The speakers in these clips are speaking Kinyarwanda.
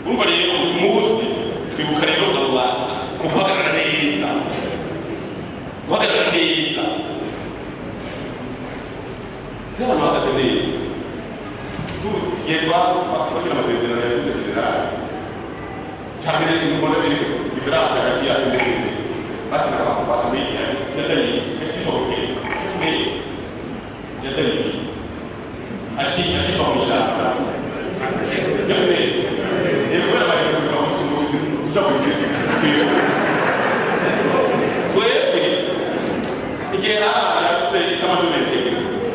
urumva rero umunsi twibuka rero guhagarara neza n'abantu bahagaze neza igihe twagira amasezerano ya Lieutenant Général cyambere mbona biri diferanse hagati ya CNDD-FDD basi na basamiye yatari cy'ikiboko yatari akiva mu ishaka yafite kubera baje kuvuga ko umusizi ujya kwigeza twebwe igihe yavuze itamadumende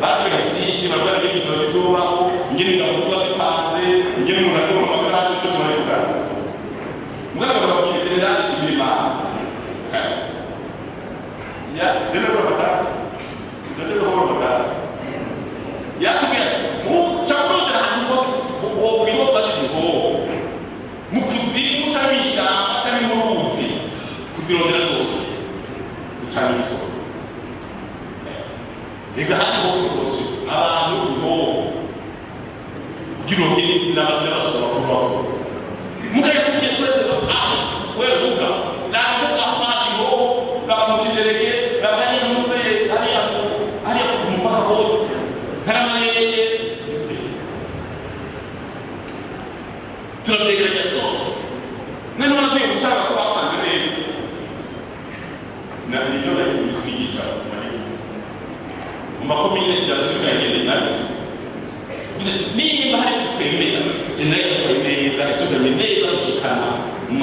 bavuga byinshi barwana n'imisoro bitubaho ingene ngavuza zipanze ingene umuntu akora amafaranga cyose baravuga mwana bakabwira General Nshimirimana ya General Mandat ndetse no Mandat yatumye mu cyangwa ahantu hose uwo bigo twashyizeho mu kizimu cy'abisha cyangwa mu ruzi kuzirondera zose gucana imisoro ega handi ho rwose abantu bo girohe n'abasoro bakuru mugaya tugiye twese wewe buga na buga handi ho n'abamukizereke n'abanye n'umwe hariya ku mupaka hose haramayeye turabyegeranya byose none wanatuye gucanga ko bapanze neza na nibyo bari kubisigisha makomine cyane cyane nayo niba hari twemera jenera twemeza tuzanye neza gushikana mu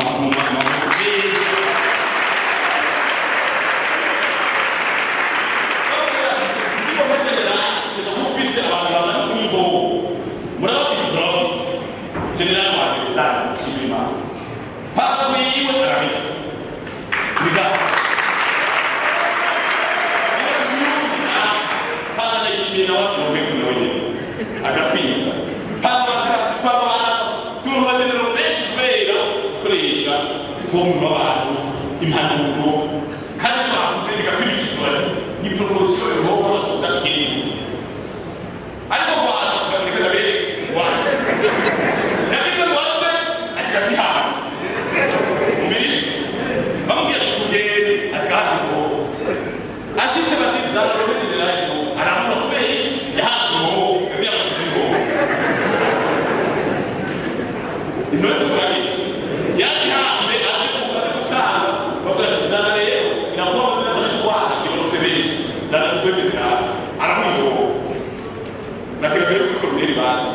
impanuro kandi twavuze bigakurikizwa ni promotion yo basoda bw'ibintu ariko Rwasa kabiri na bere Rwasa nabyo Rwasa asikati hano mbiri bamubwira tugende asikati ko ashitse bati dasoro General aramuna kubera yahazo yavuye ngo inose twari yati hambe ati kuchana bakora dana rero inakuwa mtashwa kibosebeshi dana tukwenda aramuto na kila bero ko neri basi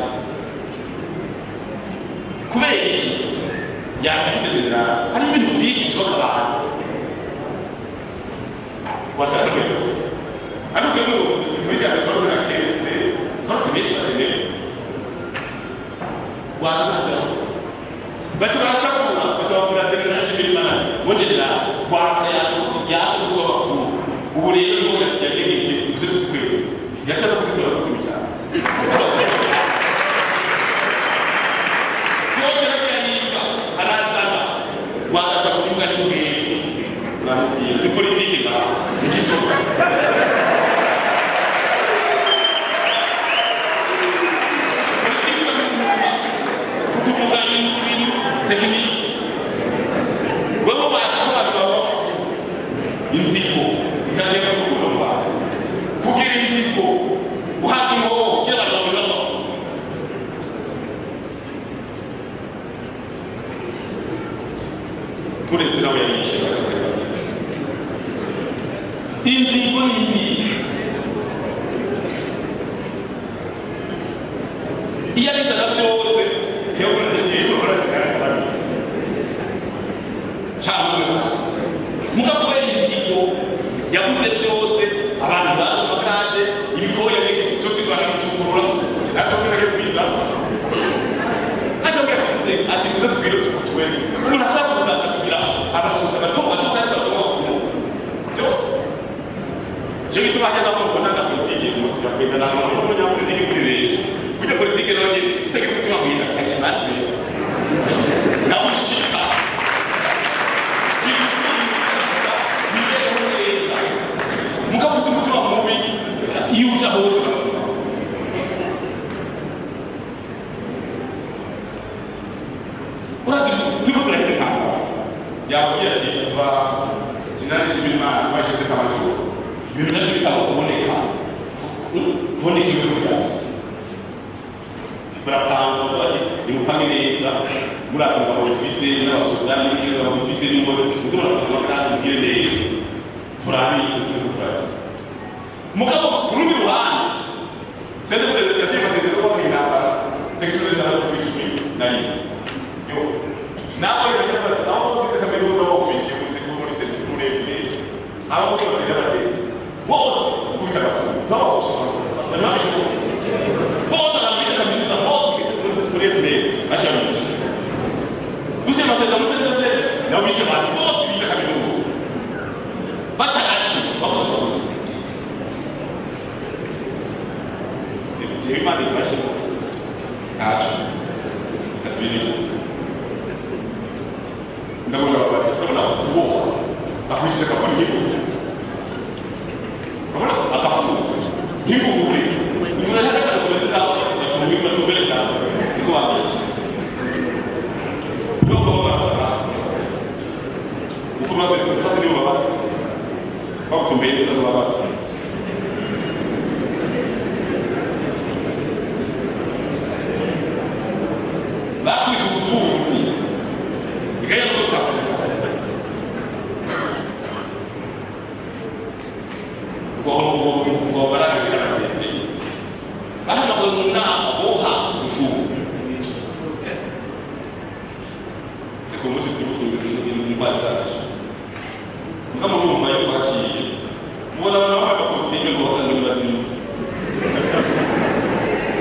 kubera ya kitezera hari ibintu byinshi twakaba wasanga byose ariko cyo simbizi abakozi na kese kosi meshi batende wasanga bacho barashakura bashobora General Nshimirimana mugenda Rwasa yazo kuba bakuru ubu rero ngo yagejeje ibyo tukwiye yachaza kuzitora kusimisha cyose yakirinda arazana Rwasa cyakurimwa n'imwe namugiye si politiki ba igisoka technique wewe basakora babo inziko ndane kukurumba kugira inziko uhati ngo kera babo turetse nawe yishe inziko nini iya bizana byose hewe ndetse mukakuwe inziko yabuze byose abantu bazi bakade ibikoya n'iki cyose barabitukurura atofera yo kwiza acha ngati ati ndatubwira tukutwe umuntu ashaka kugira abasuka batoba tutata byose je gituma hajya nako mbona na politiki ya kwenda na ngo nya politiki kuri reje kujya politiki nawe utake kutima mwiza kachimaze na ushika mugabo umutima mubi iyo uja hose yababwiye ati kuva Général Nshimirimana bashize kamajoro ibintu byose bitabo kuboneka ibintu byacu barapanga bati ni mupange neza muratunga mu bifise n'abasudani n'ingabo mu bifise n'ingoro mutuma amakara mugire neza turabi turaje mugabo kurundi ruhande sende kugeza yasiye masezerano kwa kwinamba tekitore zara ko kwicumi nari yo nabo yashaka nabo bose kamera uzo wa ofisi muri sende muri FD aba bose batera bate bose kubita gato nabo bose bose abambita kamera bose muri FD acha mtu Você mas não sei entender. Não me chamar. Posso vir a caminho. Fantástico. Vamos. Tem uma linguagem. Acho. Catrine. Não. Boa. A coisa que eu falei. Vamos lá. A cafu. Rico curi. Não é nada que eu vou dar. Comigo na tua beleza. Ficou a vez. Sasa ni baba wako tumbeni na baba la kuzukurura